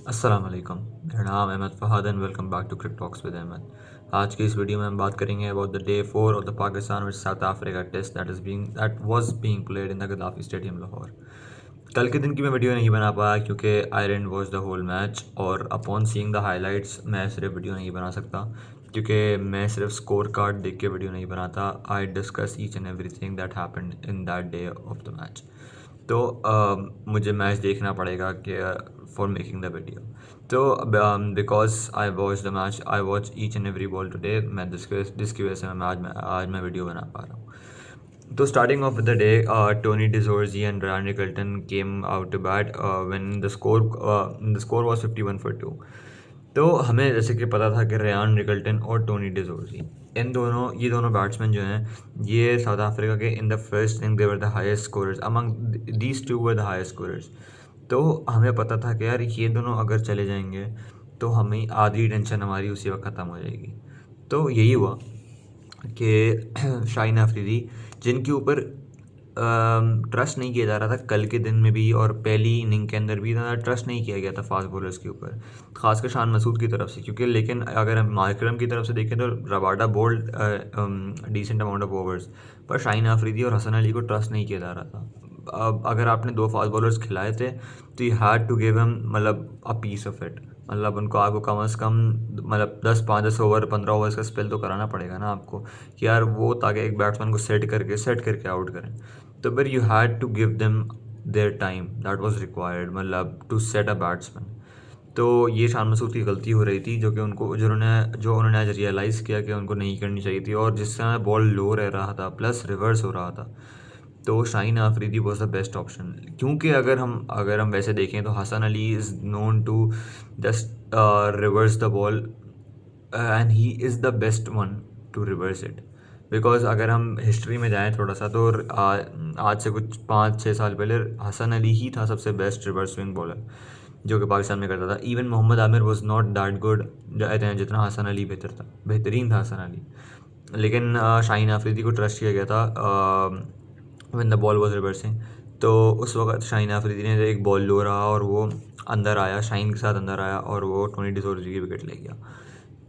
अस्सलाम वालेकुम। मेरा नाम Ahmed Fahad and welcome back to Cric Talks with Ahmed. आज की इस वीडियो में हम बात करेंगे about the day 4 of the Pakistan versus South Africa test that was being played in the Gaddafi stadium Lahore. कल के दिन की मैं वीडियो नहीं बना पाया क्योंकि I didn't watch the whole match, और अपॉन सीइंग द हाइलाइट्स मैं सिर्फ वीडियो नहीं बना सकता क्योंकि मैं सिर्फ स्कोर कार्ड देख के वीडियो नहीं बनाता। I discuss each and everything that happened in that day of the match. तो मुझे मैच देखना पड़ेगा कि फॉर मेकिंग द वीडियो। तो because I watch the match, I watch each and every ball today. मैं जिसकी वजह से मैं वीडियो बना पा रहा हूँ। तो starting off the day, Tony de Zorzi and Ryan Rickelton came out to bat when the score was 51-2। तो हमें जैसे कि पता था कि रयान निकल्टन और टोनी डिजोर्जी, ये दोनों बैट्समैन जो हैं, ये साउथ अफ्रीका के in the first inning they were the highest scorers among these two were the highest scorers. तो हमें पता था कि यार ये दोनों अगर चले जाएंगे तो हमें आधी टेंशन हमारी उसी वक्त ख़त्म हो जाएगी। तो यही हुआ कि शाहीन अफरीदी, जिनके ऊपर ट्रस्ट नहीं किया जा रहा था कल के दिन में भी और पहली इनिंग के अंदर भी, ज़्यादा ट्रस्ट नहीं किया गया था फास्ट बॉलर्स के ऊपर, खासकर शान मसूद की तरफ से। क्योंकि लेकिन अगर हम मार्करम की तरफ से देखें तो Rabada bowled decent amount of overs, पर शाहीन अफरीदी और हसन अली को ट्रस्ट नहीं किया जा रहा था। अब अगर आपने दो फास्ट बॉलर्स खिलाए थे तो you had to give him मतलब अ पीस ऑफ इट। मतलब उनको आपको कम से कम मतलब 10 15 ओवर्स का स्पेल तो कराना पड़ेगा ना आपको, कि यार वो ताकि एक बैट्समैन को सेट करके आउट करें। तो फिर you had to give them their time that was required, मतलब टू सेट अ बैट्समैन। तो ये शान मसूद की गलती हो रही थी, जो कि उन्होंने आज रियलाइज़ किया कि उनको नहीं करनी चाहिए थी, और जिस समय बॉल लो रह रहा था प्लस रिवर्स हो रहा था, तो Shaheen Afridi was the best option. क्योंकि अगर हम वैसे देखें तो Hasan Ali is known to just reverse the ball, and he is the best one to reverse it. Because अगर हम हिस्ट्री में जाएं थोड़ा सा, तो आज से कुछ 5-6 साल पहले हसन अली ही था सबसे बेस्ट रिवर्स स्विंग बॉलर जो कि पाकिस्तान में करता था। Even Mohammad Amir was not that good जितना हसन अली बेहतरीन था हसन अली। लेकिन शाहीन आफरीदी को ट्रस्ट किया गया था when the ball was reversing. तो उस वक्त शाहीन आफरीदी ने एक बॉल लो रहा और वो अंदर आया, शाहीन के साथ अंदर आया और वो टोनी डिसोर्जी की विकेट ले गया।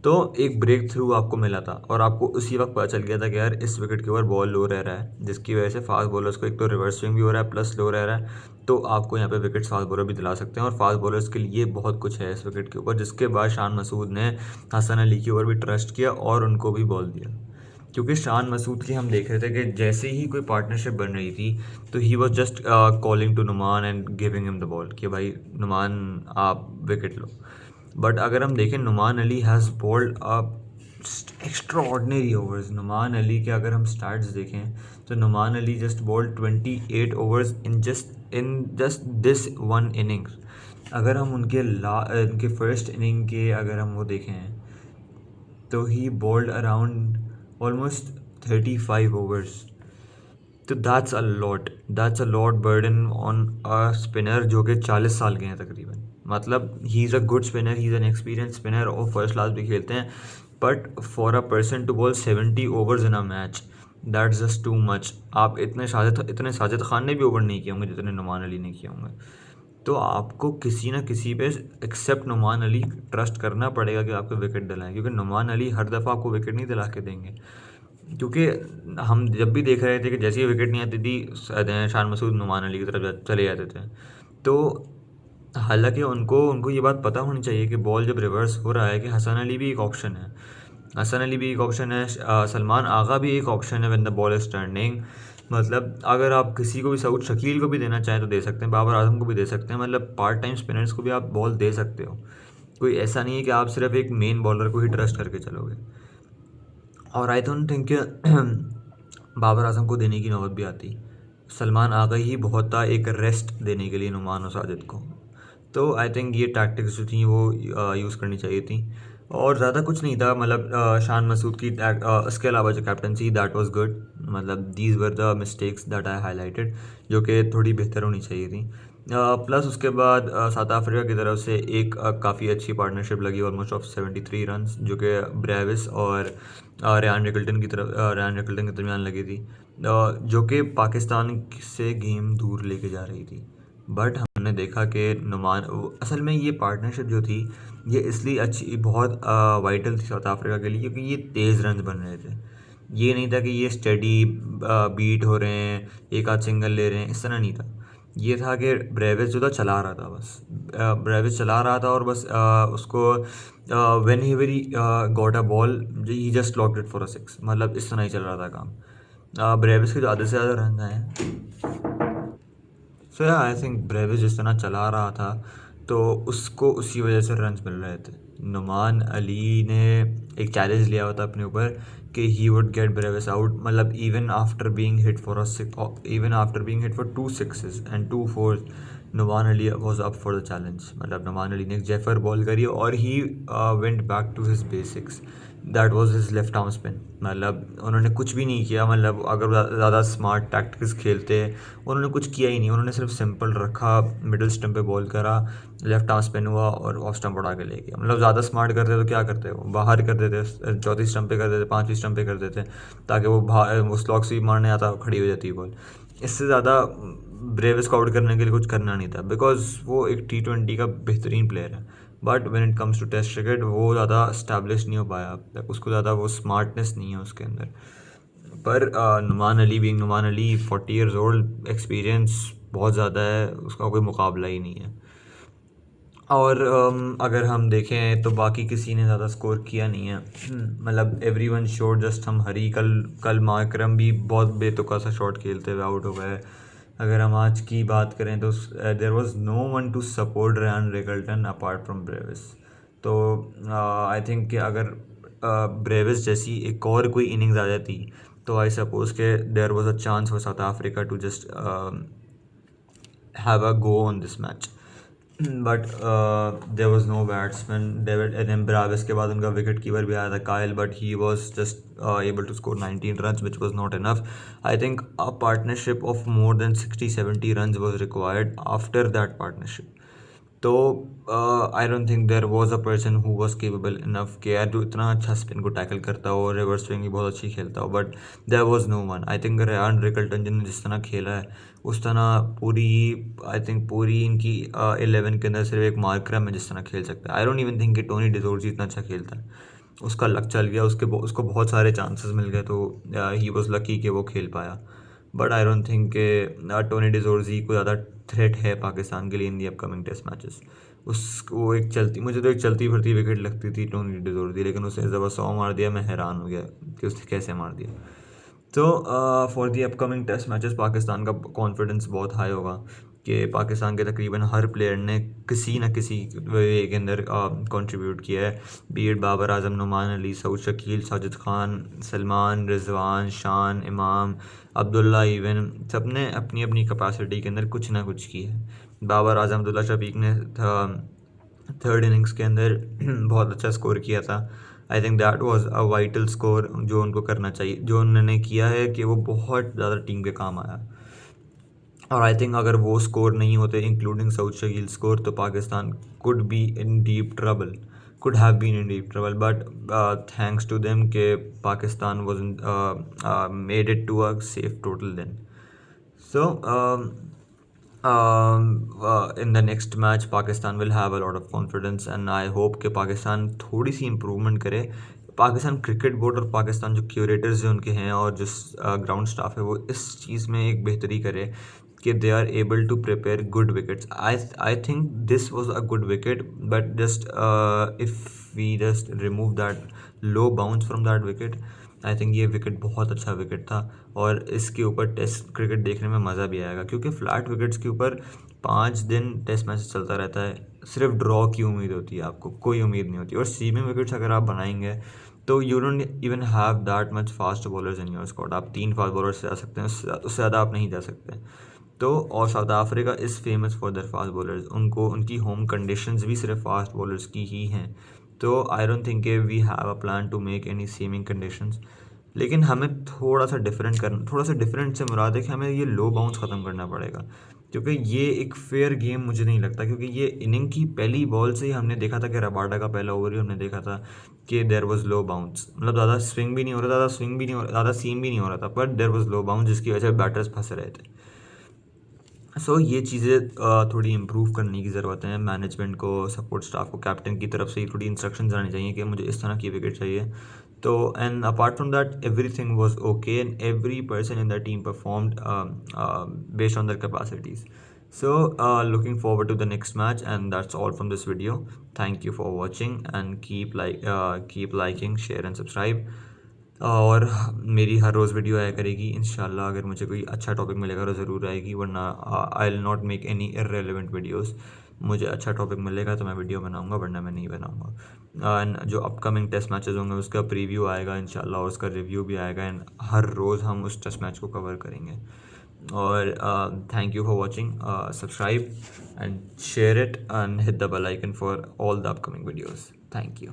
तो एक ब्रेक थ्रू आपको मिला था, और आपको उसी वक्त पता चल गया था कि यार इस विकेट के ऊपर बॉल लो रह रहा है, जिसकी वजह से फास्ट बॉलर्स को एक तो रिवर्स स्विंग भी हो रहा है प्लस लो रह रहा है। तो आपको यहाँ पे विकेट फास्ट बॉलर भी दिला सकते हैं, और फास्ट बॉलर्स के लिए बहुत कुछ है इस विकेट के ऊपर। जिसके बाद शान मसूद ने हसन अली के ऊपर भी ट्रस्ट किया और उनको भी बॉल दिया। क्योंकि शान मसूद की हम देख रहे थे कि जैसे ही कोई पार्टनरशिप बन रही थी तो he was just calling to Nauman and giving him the ball कि भाई नुमान आप विकेट लो। बट अगर हम देखें, Nauman Ali has bowled a extraordinary overs. Nauman Ali के अगर हम स्टार्ट्स देखें तो Nauman Ali just bowled 28 overs in just this one innings. अगर हम उनके फर्स्ट इनिंग के अगर हम वो देखें तो he bowled around almost 35 overs. तो that's a lot burden on a spinner जो कि 40 साल के हैं तकरीबन। मतलब he is a good spinner, he is an experience spinner और फर्स्ट क्लास भी खेलते हैं। But for a person to bowl 70 overs in a match, that's just too much. आप इतने साजिद खान ने भी ओवर नहीं किए होंगे जितने नुमान अली ने किए होंगे। तो आपको किसी ना किसी पे एक्सेप्ट नुमान अली ट्रस्ट करना पड़ेगा कि आपको विकेट दिलाएं, क्योंकि नुमान अली हर दफ़ा आपको विकेट नहीं दिला के देंगे। क्योंकि हम जब भी देख रहे थे कि जैसे ही विकेट नहीं आती थी, शान मसूद नुमान अली की तरफ चले जाते थे। तो हालांकि उनको उनको ये बात पता होनी चाहिए कि बॉल जब रिवर्स हो रहा है कि हसन अली भी एक ऑप्शन है। हसन अली भी एक ऑप्शन है, सलमान आगा भी एक ऑप्शन है when the ball is turning. मतलब अगर आप किसी को भी, सऊद शकील को भी देना चाहें तो दे सकते हैं, बाबर आजम को भी दे सकते हैं। मतलब पार्ट टाइम स्पिनर्स को भी आप बॉल दे सकते हो। कोई ऐसा नहीं है कि आप सिर्फ एक मेन बॉलर को ही ट्रस्ट करके चलोगे। और आई डोंट थिंक बाबर आजम को देने की नौबत भी आती। सलमान आगा ही बहुत था एक रेस्ट देने के लिए नुमान और साजिद को। तो आई थिंक ये टैक्टिक्स जो थी वो यूज़ करनी चाहिए थी, और ज़्यादा कुछ नहीं था। मतलब शान मसूद की इसके अलावा जो कैप्टनसी दैट वाज गुड। मतलब these were the mistakes that I highlighted, जो कि थोड़ी बेहतर होनी चाहिए थी। प्लस उसके बाद साउथ अफ्रीका की तरफ से एक काफ़ी अच्छी पार्टनरशिप लगी ऑलमोस्ट ऑफ 73 रन्स, जो कि ब्रेविस और रयान निकल्टन के दरमियान लगी थी, जो कि पाकिस्तान से गेम दूर लेके जा रही थी। बट हमने हमने देखा कि नुमान असल में ये पार्टनरशिप जो थी ये इसलिए अच्छी बहुत वाइटल थी साउथ अफ्रीका के लिए क्योंकि ये तेज़ रन बन रहे थे। ये नहीं था कि ये स्टेडी बीट हो रहे हैं, एक आध सिंगल ले रहे हैं, इस तरह नहीं था। ये था कि ब्रेविस जो था चला रहा था बस। ब्रेविस चला रहा था और बस उसको when he very got a ball he just locked it for a six, मतलब इस तरह ही चल रहा था काम। ब्रेविस के ज़्यादा से ज़्यादा रन आए। सो या आई थिंक ब्रेविस जिस तरह चला रहा था तो उसको उसी वजह से रन्स मिल रहे थे। नुमान अली ने एक चैलेंज लिया हुआ था अपने ऊपर कि he would get Brevis out, मतलब even after being hit for even after being hit for 2 6s and 2 4, Numan Ali was up for the challenge. मतलब नुमान अली ने एक जेफर बॉल करी और he went back to his basics, that was his left arm spin. मतलब उन्होंने कुछ भी नहीं किया, मतलब अगर ज़्यादा स्मार्ट टैक्टिक्स खेलते उन्होंने कुछ किया ही नहीं। उन्होंने सिर्फ सिंपल रखा, मिडिल स्टंप पे बॉल करा, लेफ्ट आर्म स्पिन हुआ और ऑफ स्टंप उड़ा के ले गया। मतलब ज़्यादा स्मार्ट करते तो क्या करते वो बाहर कर देते, चौथी स्टंप पे कर देते, पाँचवीं स्टंप पे कर देते ताकि वो स्लॉग स्वीप मारने आता खड़ी हो जाती बॉल। इससे ज़्यादा ब्रेविस को आउट करने के लिए कुछ करना नहीं था बिकॉज वो एक T20 का बेहतरीन प्लेयर है। But when it comes to test cricket वो ज़्यादा इस्टेब्लिश नहीं हो पाया अब तक, उसको ज़्यादा वो स्मार्टनेस नहीं है उसके अंदर। पर Nauman Ali being Nauman Ali 40 years old, experience बहुत ज़्यादा है, उसका कोई मुकाबला ही नहीं है। और अगर हम देखें तो बाकी किसी ने ज़्यादा स्कोर किया नहीं है। मतलब एवरीवन शॉट जस्ट हम हरी, कल माकरम भी बहुत बेतुका सा शॉट खेलते हुए आउट हो गए। अगर हम आज की बात करें तो there was no one to support Ryan Rickelton apart from Brevis. तो आई थिंक कि अगर ब्रेविस जैसी एक और कोई इनिंग्स आ जाती तो आई सपोज के there was a chance for South Africa to just have a go on this match. But there was no batsman David Adam Brevis के बाद उनका विकेट कीपर भी आया था Kyle, but he was just able to score 19 runs which was not enough. I think a partnership of more than 60-70 runs was required after that partnership. तो I don't think there was a person who was capable enough कि यार जो इतना अच्छा spin को tackle करता हो और रिवर्स स्विंग भी बहुत अच्छी खेलता हो, but there was no one. I think Ryan Rickelton जिन्होंने जिस तरह खेला है उस तरह पूरी, आई थिंक पूरी इनकी 11 के अंदर सिर्फ एक मार्करम है जिस तरह खेल सकता है। आई डोंट इवन थिंक कि टोनी डिजोर्जी इतना अच्छा खेलता है। उसका लक चल गया, उसको बहुत सारे चांसेस मिल गए तो ही वाज लकी कि वो खेल पाया। बट आई डोंट थिंक कि टोनी डिजोर्जी को ज़्यादा थ्रेट है पाकिस्तान के लिए इन दी अपकमिंग टेस्ट मैचेस। उसको एक चलती, मुझे तो एक चलती फिरती विकेट लगती थी टोनी डिजोर्जी, लेकिन उसने जब 100 मार दिया मैं हैरान हो गया कि उसने कैसे मार दिया। तो for the upcoming test matches Pakistan का कॉन्फिडेंस बहुत हाई होगा कि पाकिस्तान के तकरीबन हर प्लेयर ने किसी न किसी वे के अंदर कंट्रीब्यूट किया है। बी इट बाबर आजम, नुमान अली, सऊद शकील, साजिद खान, सलमान, रिजवान, शान, इमाम, अब्दुल्ला, इवन सब ने अपनी अपनी कैपेसिटी के अंदर कुछ ना कुछ किया है। बाबर आजम, अब्दुल्ला शफीक ने थर्ड इनिंग्स के अंदर बहुत अच्छा स्कोर किया था। I think that was a vital score जो उनको करना चाहिए, जो उन्होंने किया है कि वो बहुत ज़्यादा टीम के काम आया। और आई थिंक अगर वो स्कोर नहीं होते इंक्लूडिंग सऊद शकील स्कोर तो Pakistan could be in deep trouble, could have been in deep trouble, but thanks to them के Pakistan wasn't made it to a safe total then. So in the next match Pakistan will have a lot of confidence and I hope कि पाकिस्तान थोड़ी सी improvement करे। Pakistan cricket board और पाकिस्तान जो curators जो उनके हैं और जो ग्राउंड स्टाफ है वो इस चीज़ में एक बेहतरी करे कि they are able to prepare good wickets. I think this was a good wicket, but just if we just remove that low bounce from that wicket, I think ये विकेट बहुत अच्छा विकेट था और इसके ऊपर टेस्ट क्रिकेट देखने में मज़ा भी आएगा क्योंकि फ्लैट विकेट्स के ऊपर 5 दिन टेस्ट मैच चलता रहता है, सिर्फ ड्रॉ की उम्मीद होती है, आपको कोई उम्मीद नहीं होती। और सीमिंग विकेट्स अगर आप बनाएंगे तो you don't even have that much fast bowlers in your squad. आप 3 फास्ट बॉलर्स से जा सकते हैं, उससे ज़्यादा आप नहीं जा सकते। तो और south Africa is famous for their fast bowlers, उनको उनकी होम कंडीशंस भी सिर्फ फास्ट बॉलर्स की ही हैं। तो I don't think we have a plan to make any seaming conditions, लेकिन हमें थोड़ा सा डिफरेंट से मुराद है कि हमें ये लो बाउंस ख़त्म करना पड़ेगा क्योंकि ये एक फेयर गेम मुझे नहीं लगता। क्योंकि ये इनिंग की पहली बॉल से ही हमने देखा था कि रबाडा का पहला ओवर ही हमने देखा था कि देयर वाज लो बाउंस, मतलब ज़्यादा स्विंग भी नहीं हो रहा था, ज़्यादा स्विंग भी नहीं हो रहा, ज़्यादा सीम भी नहीं हो रहा था, but there was low bounce जिसकी वजह से बैटर्स फंस रहे थे। सो ये चीज़ें थोड़ी इम्प्रूव करने की ज़रूरत है। मैनेजमेंट को, सपोर्ट स्टाफ को, कैप्टन की तरफ से ही थोड़ी इंस्ट्रक्शंस आनी चाहिए कि मुझे इस तरह की विकेट चाहिए। तो and apart from that everything was okay and every person in the team performed based on their capacities. So, looking forward to the next match, and that's all from this video. Thank you for watching, and keep liking, share, and subscribe. और मेरी हर रोज़ video आया करेगी इंशाल्लाह। अगर मुझे कोई अच्छा topic मिलेगा तो ज़रूर आएगी, वरना I will not make any irrelevant videos. मुझे अच्छा टॉपिक मिलेगा तो मैं वीडियो बनाऊंगा, वरना मैं नहीं बनाऊंगा। एंड जो अपकमिंग टेस्ट मैचेस होंगे उसका प्रीव्यू आएगा इंशाल्लाह, और उसका रिव्यू भी आएगा, एंड हर रोज़ हम उस टेस्ट मैच को कवर करेंगे। और thank you for watching, subscribe and share it and hit the bell icon for all the upcoming videos. Thank you.